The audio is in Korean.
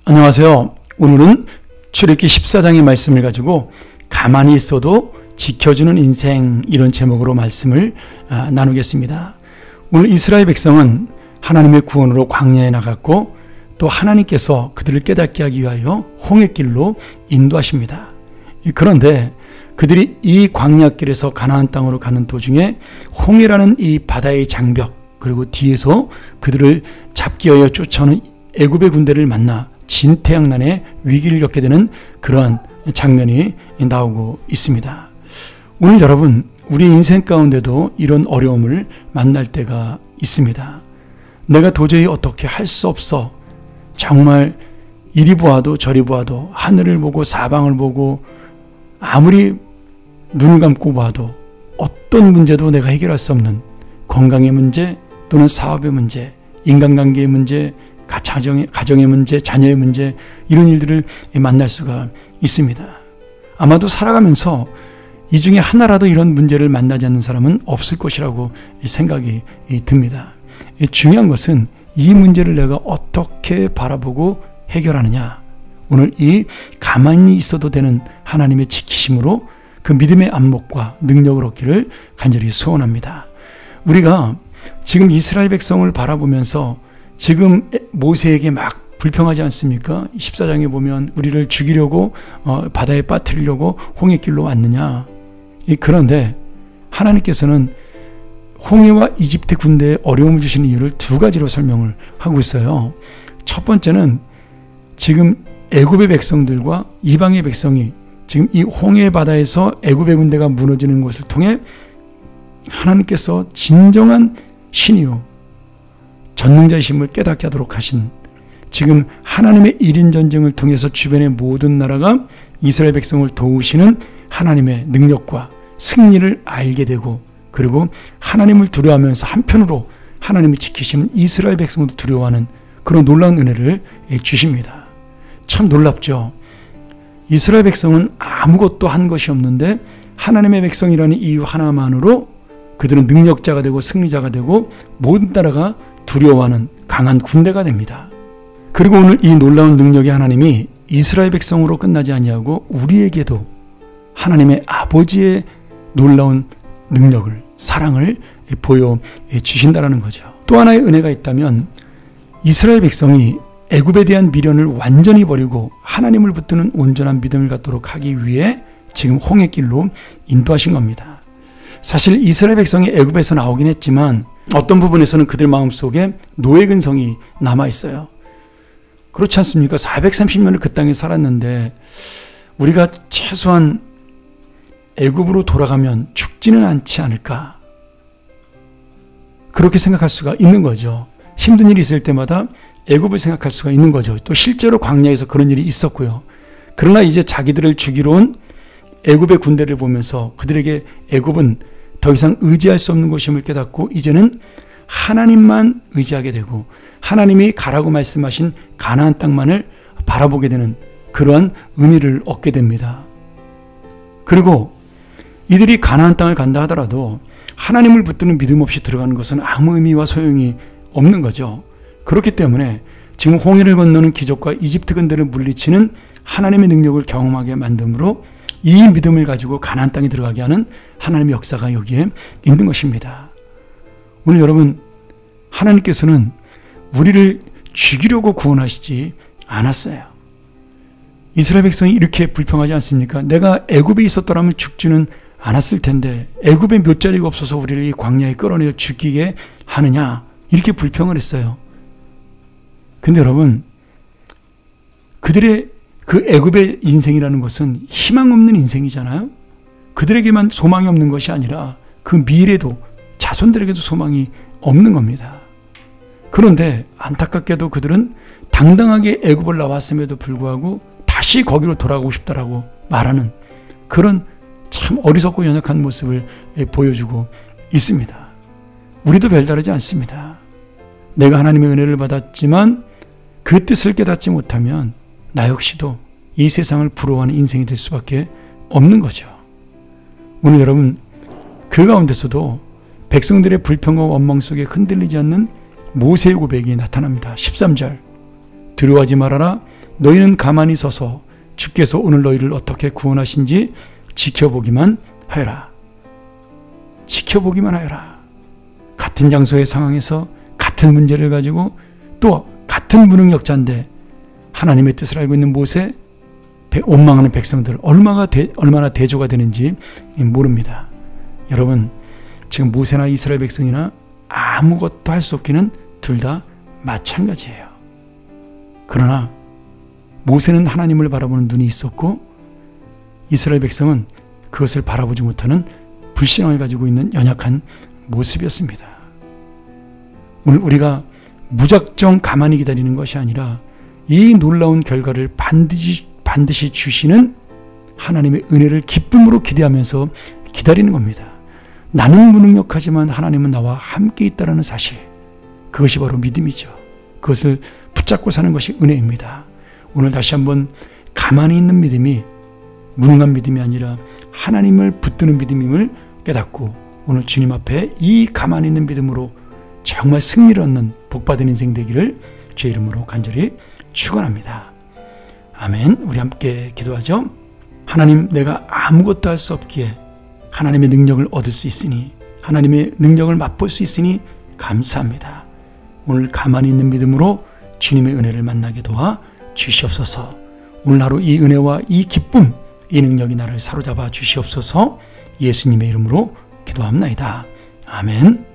안녕하세요. 오늘은 출애굽기 14장의 말씀을 가지고 가만히 있어도 지켜주는 인생, 이런 제목으로 말씀을 나누겠습니다. 오늘 이스라엘 백성은 하나님의 구원으로 광야에 나갔고 또 하나님께서 그들을 깨닫게 하기 위하여 홍해길로 인도하십니다. 그런데 그들이 이 광야길에서 가나안 땅으로 가는 도중에 홍해라는 이 바다의 장벽, 그리고 뒤에서 그들을 잡기 위하여 쫓아오는 애굽의 군대를 만나 진퇴양난의 위기를 겪게 되는 그러한 장면이 나오고 있습니다. 오늘 여러분, 우리 인생 가운데도 이런 어려움을 만날 때가 있습니다. 내가 도저히 어떻게 할 수 없어. 정말 이리 보아도 저리 보아도, 하늘을 보고 사방을 보고 아무리 눈을 감고 봐도 어떤 문제도 내가 해결할 수 없는 건강의 문제, 또는 사업의 문제, 인간관계의 문제, 가정의 문제, 자녀의 문제, 이런 일들을 만날 수가 있습니다. 아마도 살아가면서 이 중에 하나라도 이런 문제를 만나지 않는 사람은 없을 것이라고 생각이 듭니다. 중요한 것은 이 문제를 내가 어떻게 바라보고 해결하느냐. 오늘 이 가만히 있어도 되는 하나님의 지키심으로 그 믿음의 안목과 능력을 얻기를 간절히 소원합니다. 우리가 지금 이스라엘 백성을 바라보면서 지금 모세에게 막 불평하지 않습니까? 14장에 보면 우리를 죽이려고 바다에 빠뜨리려고 홍해길로 왔느냐. 그런데 하나님께서는 홍해와 이집트 군대에 어려움을 주시는 이유를 두 가지로 설명을 하고 있어요. 첫 번째는 지금 애굽의 백성들과 이방의 백성이 지금 이 홍해 바다에서 애굽의 군대가 무너지는 것을 통해 하나님께서 진정한 신이요 전능자이심을 깨닫게 하도록 하신, 지금 하나님의 1인 전쟁을 통해서 주변의 모든 나라가 이스라엘 백성을 도우시는 하나님의 능력과 승리를 알게 되고, 그리고 하나님을 두려워하면서 한편으로 하나님을 지키시는 이스라엘 백성도 두려워하는 그런 놀라운 은혜를 주십니다. 참 놀랍죠. 이스라엘 백성은 아무것도 한 것이 없는데 하나님의 백성이라는 이유 하나만으로 그들은 능력자가 되고 승리자가 되고 모든 나라가 두려워하는 강한 군대가 됩니다. 그리고 오늘 이 놀라운 능력의 하나님이 이스라엘 백성으로 끝나지 아니하고 우리에게도 하나님의 아버지의 놀라운 능력을, 사랑을 보여주신다는 거죠. 또 하나의 은혜가 있다면 이스라엘 백성이 애굽에 대한 미련을 완전히 버리고 하나님을 붙드는 온전한 믿음을 갖도록 하기 위해 지금 홍해길로 인도하신 겁니다. 사실 이스라엘 백성이 애굽에서 나오긴 했지만 어떤 부분에서는 그들 마음속에 노예 근성이 남아있어요. 그렇지 않습니까? 430년을 그 땅에 살았는데 우리가 최소한 애굽으로 돌아가면 죽지는 않지 않을까, 그렇게 생각할 수가 있는 거죠. 힘든 일이 있을 때마다 애굽을 생각할 수가 있는 거죠. 또 실제로 광야에서 그런 일이 있었고요. 그러나 이제 자기들을 죽이러 온 애굽의 군대를 보면서 그들에게 애굽은 더 이상 의지할 수 없는 곳임을 깨닫고 이제는 하나님만 의지하게 되고 하나님이 가라고 말씀하신 가나안 땅만을 바라보게 되는 그러한 의미를 얻게 됩니다. 그리고 이들이 가나안 땅을 간다 하더라도 하나님을 붙드는 믿음 없이 들어가는 것은 아무 의미와 소용이 없는 거죠. 그렇기 때문에 지금 홍해를 건너는 기적과 이집트 군대를 물리치는 하나님의 능력을 경험하게 만듦으로 이 믿음을 가지고 가나안 땅에 들어가게 하는 하나님의 역사가 여기에 있는 것입니다. 오늘 여러분, 하나님께서는 우리를 죽이려고 구원하시지 않았어요. 이스라엘 백성이 이렇게 불평하지 않습니까? 내가 애굽에 있었더라면 죽지는 않았을 텐데 애굽에 몇 자리가 없어서 우리를 이 광야에 끌어내어 죽이게 하느냐, 이렇게 불평을 했어요. 근데 여러분, 그들의 그 애굽의 인생이라는 것은 희망 없는 인생이잖아요. 그들에게만 소망이 없는 것이 아니라 그 미래도 자손들에게도 소망이 없는 겁니다. 그런데 안타깝게도 그들은 당당하게 애굽을 나왔음에도 불구하고 다시 거기로 돌아가고 싶다라고 말하는 그런 참 어리석고 연약한 모습을 보여주고 있습니다. 우리도 별다르지 않습니다. 내가 하나님의 은혜를 받았지만 그 뜻을 깨닫지 못하면 나 역시도 이 세상을 부러워하는 인생이 될 수밖에 없는 거죠. 오늘 여러분, 그 가운데서도 백성들의 불평과 원망 속에 흔들리지 않는 모세의 고백이 나타납니다. 13절, 두려워하지 말아라. 너희는 가만히 서서 주께서 오늘 너희를 어떻게 구원하신지 지켜보기만 하여라. 지켜보기만 하여라. 같은 장소의 상황에서 같은 문제를 가지고 또 같은 무능력자인데 하나님의 뜻을 알고 있는 모세, 원망하는 백성들 얼마나 대조가 되는지 모릅니다. 여러분, 지금 모세나 이스라엘 백성이나 아무것도 할 수 없기는 둘 다 마찬가지예요. 그러나 모세는 하나님을 바라보는 눈이 있었고 이스라엘 백성은 그것을 바라보지 못하는 불신앙을 가지고 있는 연약한 모습이었습니다. 오늘 우리가 무작정 가만히 기다리는 것이 아니라 이 놀라운 결과를 반드시 주시는 하나님의 은혜를 기쁨으로 기대하면서 기다리는 겁니다. 나는 무능력하지만 하나님은 나와 함께 있다는 사실, 그것이 바로 믿음이죠. 그것을 붙잡고 사는 것이 은혜입니다. 오늘 다시 한번 가만히 있는 믿음이 무능한 믿음이 아니라 하나님을 붙드는 믿음임을 깨닫고 오늘 주님 앞에 이 가만히 있는 믿음으로 정말 승리를 얻는 복받은 인생 되기를 주의 이름으로 간절히 축원합니다. 아멘. 우리 함께 기도하죠. 하나님, 내가 아무것도 할 수 없기에 하나님의 능력을 얻을 수 있으니, 하나님의 능력을 맛볼 수 있으니 감사합니다. 오늘 가만히 있는 믿음으로 주님의 은혜를 만나게 도와 주시옵소서. 오늘 하루 이 은혜와 이 기쁨, 이 능력이 나를 사로잡아 주시옵소서. 예수님의 이름으로 기도합나이다. 아멘.